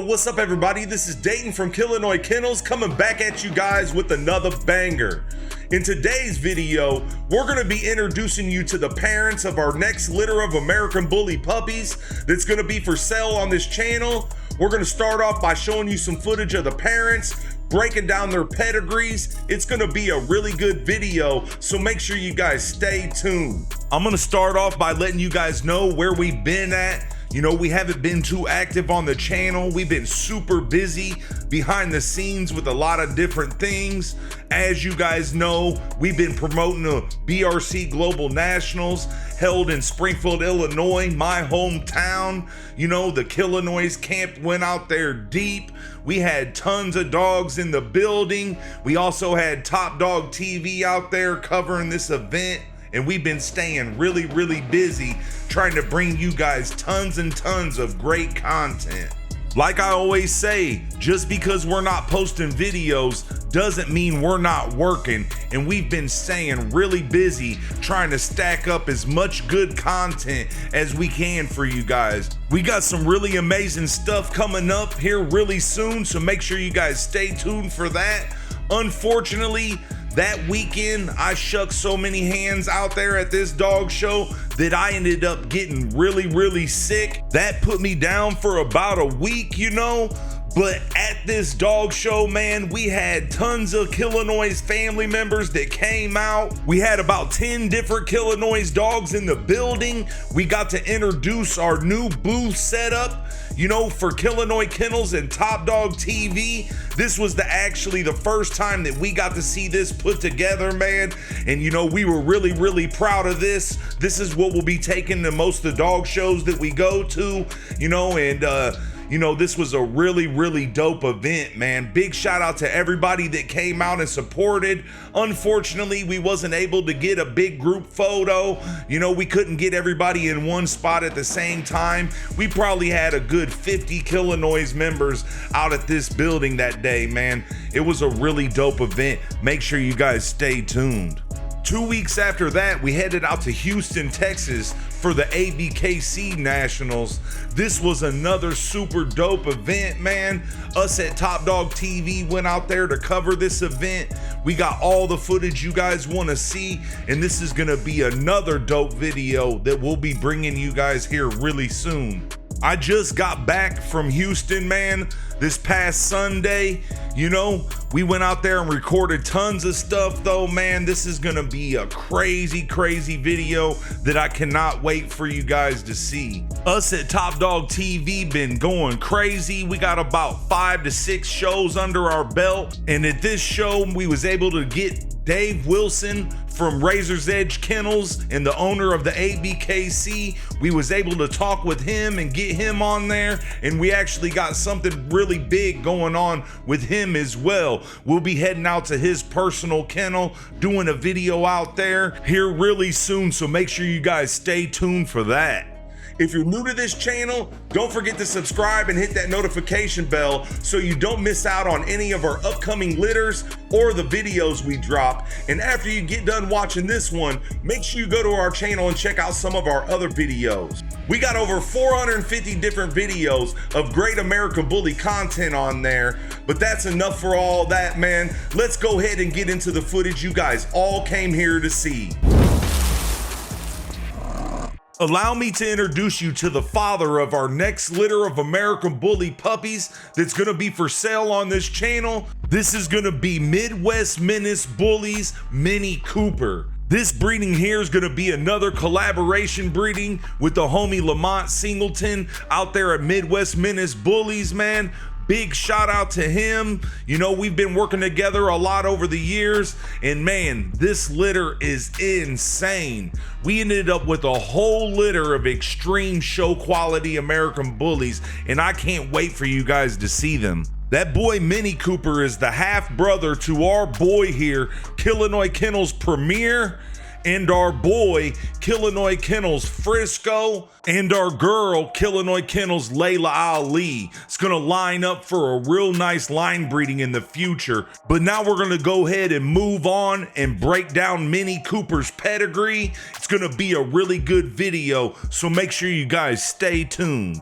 what's up everybody? This is Dayton from Killinois Kennels coming back at you guys with another banger. In today's video, we're going to be introducing you to the parents of our next litter of American Bully puppies that's going to be for sale on this channel. We're going to start off by showing you some footage of the parents, breaking down their pedigrees. It's going to be a really good video, so make sure you guys stay tuned. I'm going to start off by letting you guys know where we've been at. You know, we haven't been too active on the channel. We've been super busy behind the scenes with a lot of different things. As you guys know, we've been promoting the BRC Global Nationals held in Springfield, Illinois, my hometown. You know, the Killinois camp went out there deep. We had tons of dogs in the building. We also had Top Dog TV out there covering this event. And we've been staying really busy trying to bring you guys tons and tons of great content. Like I always say, just because we're not posting videos doesn't mean we're not working, and we've been staying really busy trying to stack up as much good content as we can for you guys. We got some really amazing stuff coming up here really soon, so make sure you guys stay tuned for that. Unfortunately, that weekend, I shook so many hands out there at this dog show that I ended up getting really sick. That put me down for about a week, you know. But at this dog show, man, we had tons of Killinois family members that came out. We had about 10 different Killinois dogs in the building. We got to introduce our new booth setup, you know, for Killinois Kennels and Top Dog TV. This was actually the first time that we got to see this put together, man. And you know, we were really proud of this. This is what we'll be taking to most of the dog shows that we go to, you know, and you know, this was a really dope event, man. Big shout out to everybody that came out and supported. Unfortunately, we wasn't able to get a big group photo. You know, we couldn't get everybody in one spot at the same time. We probably had a good 50 Killinois members out at this building that day, man. It was a really dope event. Make sure you guys stay tuned. 2 weeks after that, we headed out to Houston, Texas for the ABKC Nationals. This was another super dope event, man. Us at Top Dog TV went out there to cover this event. We got all the footage you guys want to see, and this is gonna be another dope video that we'll be bringing you guys here really soon. I just got back from Houston, man, this past Sunday. You know, we went out there and recorded tons of stuff though, man. This is gonna be a crazy video that I cannot wait for you guys to see. Us at Top Dog TV been going crazy. We got about 5 to 6 shows under our belt. And at this show, we was able to get Dave Wilson from Razor's Edge Kennels and the owner of the ABKC. We was able to talk with him and get him on there, and we actually got something really big going on with him as well. We'll be heading out to his personal kennel, doing a video out there here really soon, so make sure you guys stay tuned for that. If you're new to this channel, don't forget to subscribe and hit that notification bell so you don't miss out on any of our upcoming litters or the videos we drop. And after you get done watching this one, make sure you go to our channel and check out some of our other videos. We got over 450 different videos of great American Bully content on there, but that's enough for all that, man. Let's go ahead and get into the footage you guys all came here to see. Allow me to introduce you to the father of our next litter of American Bully puppies that's gonna be for sale on this channel. This is gonna be Midwest Menace Bullies Mini Cooper. This breeding here is gonna be another collaboration breeding with the homie Lamont Singleton out there at Midwest Menace Bullies, man. Big shout out to him. You know, we've been working together a lot over the years, and man, this litter is insane. We ended up with a whole litter of extreme show quality American Bullies, and I can't wait for you guys to see them. That boy Mini Cooper is the half brother to our boy here, Killinois Kennels Premier, and our boy Killinois Kennels Frisco, and our girl Killinois Kennels Layla Ali. It's gonna line up for a real nice line breeding in the future. But now we're gonna go ahead and move on and break down Mini Cooper's pedigree. It's gonna be a really good video, so make sure you guys stay tuned.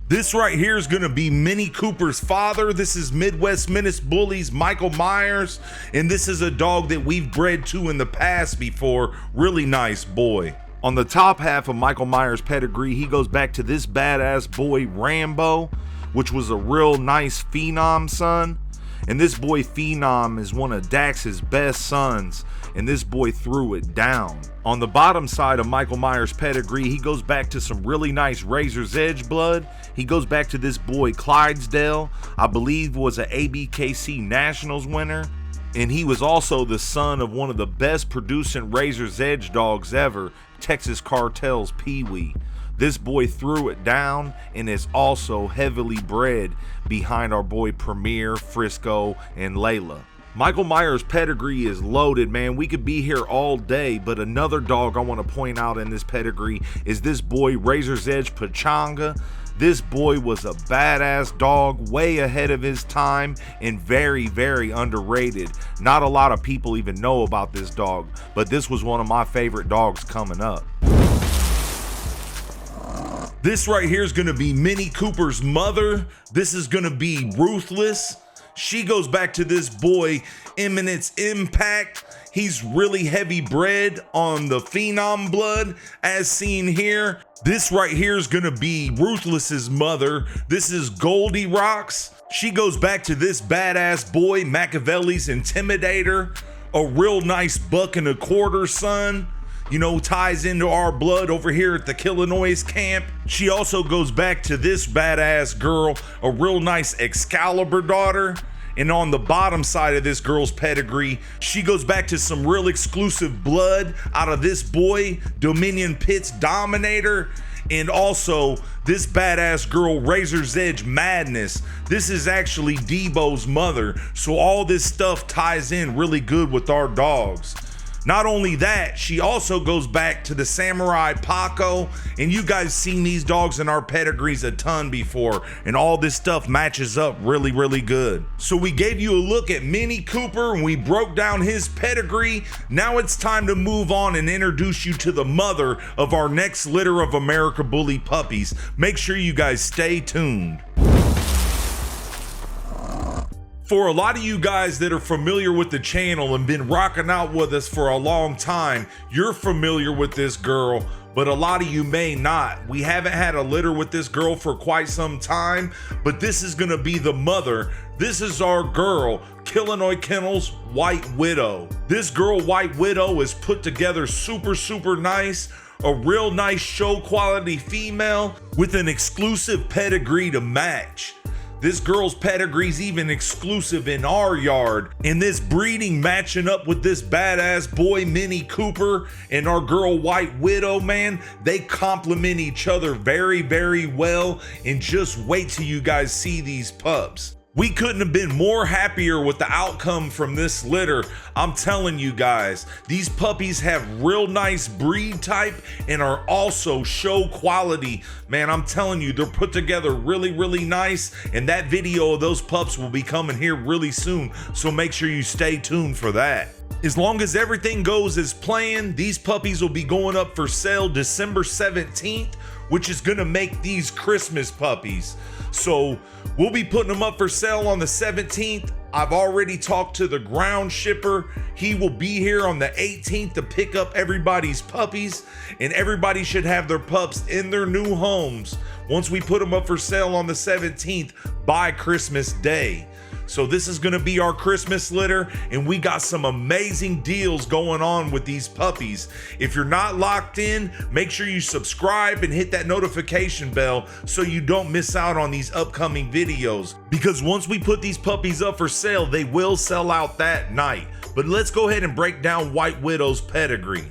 This right here is gonna be Mini Cooper's father. This is Midwest Menace Bullies, Michael Myers, and this is a dog that we've bred to in the past before. Really nice boy. On the top half of Michael Myers' pedigree, he goes back to this badass boy, Rambo, which was a real nice phenom son. And this boy Phenom is one of Dax's best sons, and this boy threw it down. On the bottom side of Michael Myers' pedigree, he goes back to some really nice Razor's Edge blood. He goes back to this boy Clydesdale, I believe was an ABKC Nationals winner. And he was also the son of one of the best producing Razor's Edge dogs ever, Texas Cartel's Pee-wee. This boy threw it down and is also heavily bred behind our boy Premier, Frisco, and Layla. Michael Myers' pedigree is loaded, man. We could be here all day, but another dog I want to point out in this pedigree is this boy Razor's Edge Pachanga. This boy was a badass dog, way ahead of his time and very, very underrated. Not a lot of people even know about this dog, but this was one of my favorite dogs coming up. This right here is gonna be Mini Cooper's mother. This is gonna be Ruthless. She goes back to this boy, Eminence Impact. He's really heavy bred on the Phenom blood, as seen here. This right here is gonna be Ruthless's mother. This is Goldie Rocks. She goes back to this badass boy, Machiavelli's Intimidator. A real nice $1.25 son. You know, ties into our blood over here at the Killinois camp. She also goes back to this badass girl, a real nice Excalibur daughter. And on the bottom side of this girl's pedigree, she goes back to some real exclusive blood out of this boy, Dominion Pitts Dominator. And also this badass girl, Razor's Edge Madness. This is actually Debo's mother. So all this stuff ties in really good with our dogs. Not only that, she also goes back to the Samurai Paco, and you guys seen these dogs in our pedigrees a ton before, and all this stuff matches up really, really good. So we gave you a look at Mini Cooper and we broke down his pedigree. Now it's time to move on and introduce you to the mother of our next litter of American Bully puppies. Make sure you guys stay tuned. For a lot of you guys that are familiar with the channel and been rocking out with us for a long time, you're familiar with this girl, but a lot of you may not. We haven't had a litter with this girl for quite some time, but this is gonna be the mother. This is our girl, Killinois Kennels White Widow. This girl, White Widow, is put together super, super nice. A real nice show quality female with an exclusive pedigree to match. This girl's pedigree's even exclusive in our yard, and this breeding matching up with this badass boy Mini Cooper and our girl White Widow, man, they complement each other very, very well. And just wait till you guys see these pups. We couldn't have been more happier with the outcome from this litter. I'm telling you guys, these puppies have real nice breed type and are also show quality. Man, I'm telling you, they're put together really, really nice. And that video of those pups will be coming here really soon. So make sure you stay tuned for that. As long as everything goes as planned, these puppies will be going up for sale December 17th, which is gonna make these Christmas puppies. So we'll be putting them up for sale on the 17th. I've already talked to the ground shipper. He will be here on the 18th to pick up everybody's puppies, and everybody should have their pups in their new homes once we put them up for sale on the 17th by Christmas Day. So this is gonna be our Christmas litter, and we got some amazing deals going on with these puppies. If you're not locked in, make sure you subscribe and hit that notification bell so you don't miss out on these upcoming videos. Because once we put these puppies up for sale, they will sell out that night. But let's go ahead and break down White Widow's pedigree.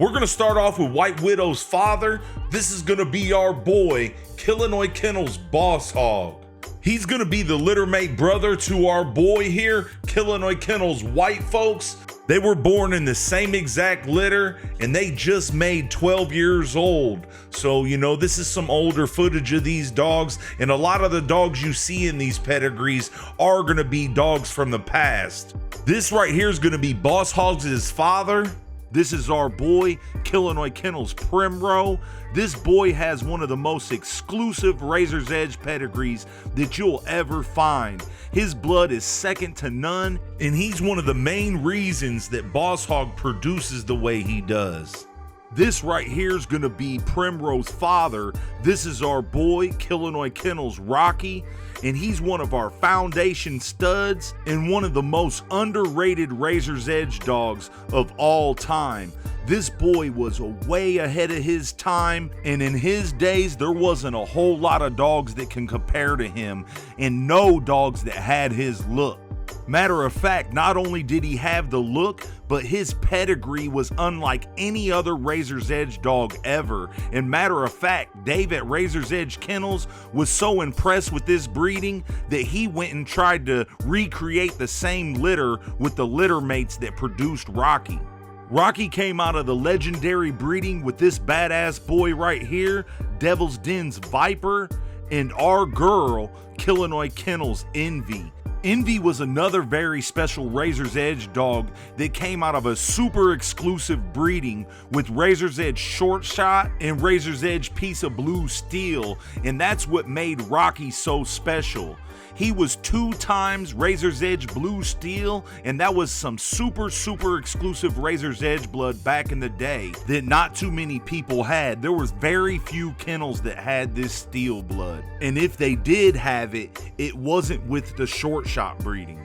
We're gonna start off with White Widow's father. This is gonna be our boy, Killinois Kennels Boss Hog. He's gonna be the littermate brother to our boy here, Killinois Kennels White folks. They were born in the same exact litter and they just made 12 years old. So, you know, this is some older footage of these dogs, and a lot of the dogs you see in these pedigrees are gonna be dogs from the past. This right here is gonna be Boss Hogs' father. This is our boy, Killinois Kennels Primrose. This boy has one of the most exclusive Razor's Edge pedigrees that you'll ever find. His blood is second to none, and he's one of the main reasons that Boss Hog produces the way he does. This right here is gonna be Primrose's father. This is our boy, Killinois Kennels Rocky, and he's one of our foundation studs and one of the most underrated Razor's Edge dogs of all time. This boy was way ahead of his time, and in his days, there wasn't a whole lot of dogs that can compare to him, and no dogs that had his look. Matter of fact, not only did he have the look, but his pedigree was unlike any other Razor's Edge dog ever. And matter of fact, Dave at Razor's Edge Kennels was so impressed with this breeding that he went and tried to recreate the same litter with the litter mates that produced Rocky. Rocky came out of the legendary breeding with this badass boy right here, Devil's Den's Viper, and our girl, Killinois Kennels Envy. Envy was another very special Razor's Edge dog that came out of a super exclusive breeding with Razor's Edge Short Shot and Razor's Edge Piece of Blue Steel, and that's what made Rocky so special. He was 2 times Razor's Edge Blue Steel, and that was some super exclusive Razor's Edge blood back in the day that not too many people had. There was very few kennels that had this steel blood, and if they did have it, it wasn't with the short shot breeding.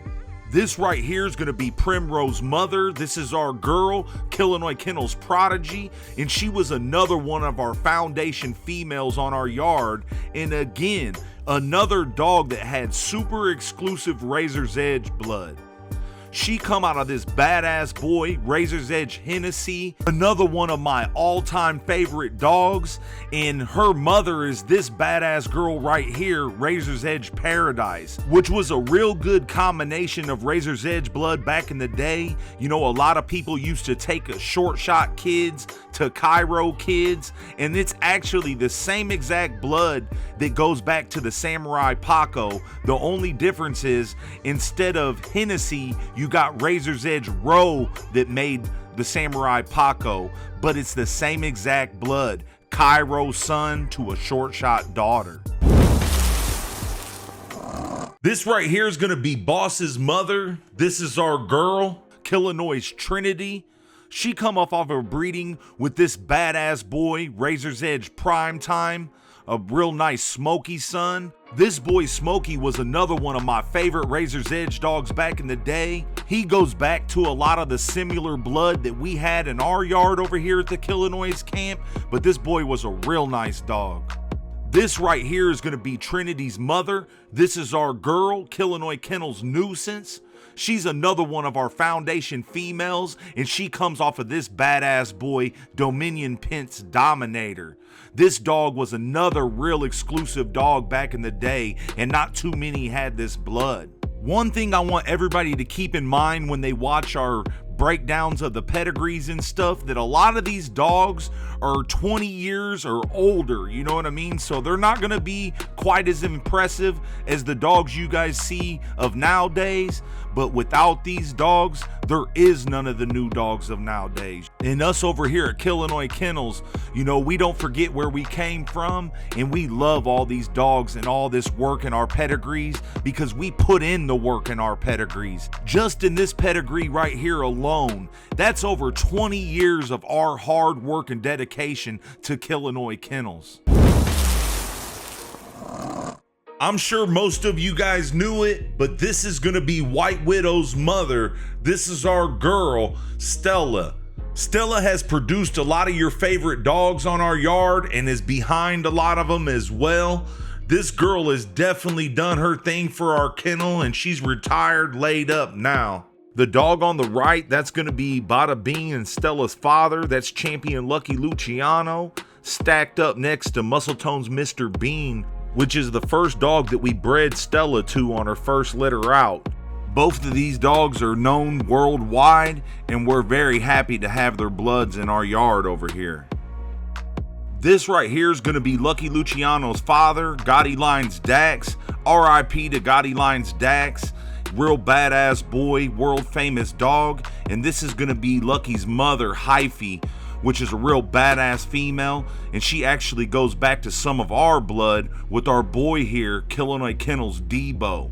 This right here is going to be Primrose's mother. This is our girl, Killinois Kennels Prodigy, and she was another one of our foundation females on our yard, and again, another dog that had super exclusive Razor's Edge blood. She come out of this badass boy, Razor's Edge Hennessy, another one of my all-time favorite dogs, and her mother is this badass girl right here, Razor's Edge Paradise, which was a real good combination of Razor's Edge blood back in the day. You know, a lot of people used to take a short shot kids to Cairo kids, and it's actually the same exact blood that goes back to the Samurai Paco. The only difference is, instead of Hennessy, you got Razor's Edge Roe that made the Samurai Paco, but it's the same exact blood. Cairo's son to a short shot daughter. This right here is gonna be Boss's mother. This is our girl, Killinois Trinity. She come off of her breeding with this badass boy, Razor's Edge Primetime, a real nice Smokey son. This boy Smokey was another one of my favorite Razor's Edge dogs back in the day. He goes back to a lot of the similar blood that we had in our yard over here at the Killinois camp, but this boy was a real nice dog. This right here is gonna be Trinity's mother. This is our girl, Killinois Kennels Nuisance. She's another one of our foundation females, and she comes off of this badass boy, Dominion Pence Dominator. This dog was another real exclusive dog back in the day, and not too many had this blood. One thing I want everybody to keep in mind when they watch our breakdowns of the pedigrees and stuff, that a lot of these dogs are 20 years or older, you know what I mean? So they're not gonna be quite as impressive as the dogs you guys see of nowadays, but without these dogs, there is none of the new dogs of nowadays. And us over here at Killinois Kennels, you know, we don't forget where we came from, and we love all these dogs and all this work in our pedigrees because we put in the work in our pedigrees. Just in this pedigree right here alone, that's over 20 years of our hard work and dedication to Killinois Kennels. I'm sure most of you guys knew it, but this is gonna be White Widow's mother. This is our girl, Stella. Stella has produced a lot of your favorite dogs on our yard and is behind a lot of them as well. This girl has definitely done her thing for our kennel, and she's retired, laid up now. The dog on the right, that's gonna be Bada Bean and Stella's father. That's Champion Lucky Luciano, stacked up next to Muscletone's Mr. Bean, which is the first dog that we bred Stella to on her first litter out. Both of these dogs are known worldwide, and we're very happy to have their bloods in our yard over here. This right here is going to be Lucky Luciano's father, Gotti Lines Dax. RIP to Gotti Lines Dax. real badass boy, world famous dog. And this is gonna be Lucky's mother, Hyphy, which is a real badass female, and she actually goes back to some of our blood with our boy here, Killinois Kennels Debo.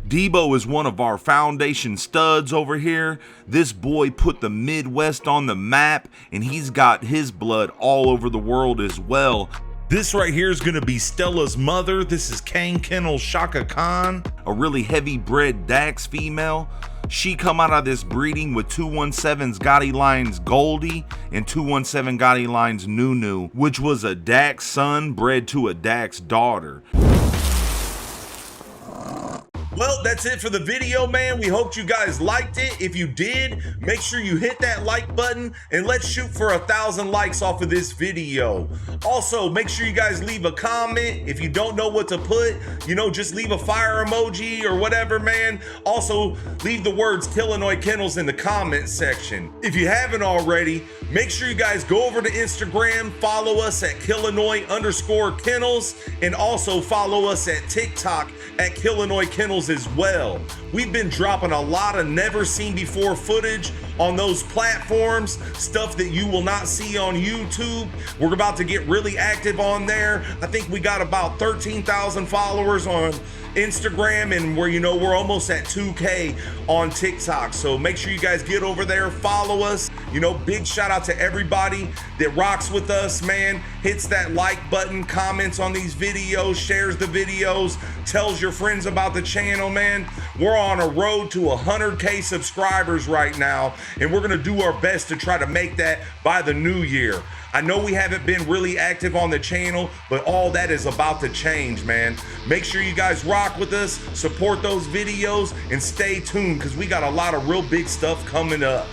Debo is one of our foundation studs over here. This boy put the Midwest on the map, and he's got his blood all over the world as well. This right here is gonna be Stella's mother. This is Kane Kennel Shaka Khan, a really heavy bred Dax female. She come out of this breeding with 217's Gotti Lines Goldie and 217 Gotti Lines Nunu, which was a Dax son bred to a Dax daughter. Well, that's it for the video, man. We hope you guys liked it. If you did, make sure you hit that like button and let's shoot for 1,000 likes off of this video. Also, make sure you guys leave a comment. If you don't know what to put, just leave a fire emoji or whatever, man. Also, leave the words Killinois Kennels in the comment section. If you haven't already, make sure you guys go over to Instagram, follow us at Killinois_Kennels, and also follow us at TikTok at Killinois Kennels as well. We've been dropping a lot of never seen before footage on those platforms, stuff that you will not see on YouTube. We're about to get really active on there. I think we got about 13,000 followers on Instagram, and we're almost at 2K on TikTok. So make sure you guys get over there, follow us. Big shout out to everybody that rocks with us, man. Hits that like button, comments on these videos, shares the videos, tells your friends about the channel, man. We're on a road to 100K subscribers right now, and we're gonna do our best to try to make that by the new year. I know we haven't been really active on the channel, but all that is about to change, man. Make sure you guys rock with us, support those videos, and stay tuned because we got a lot of real big stuff coming up.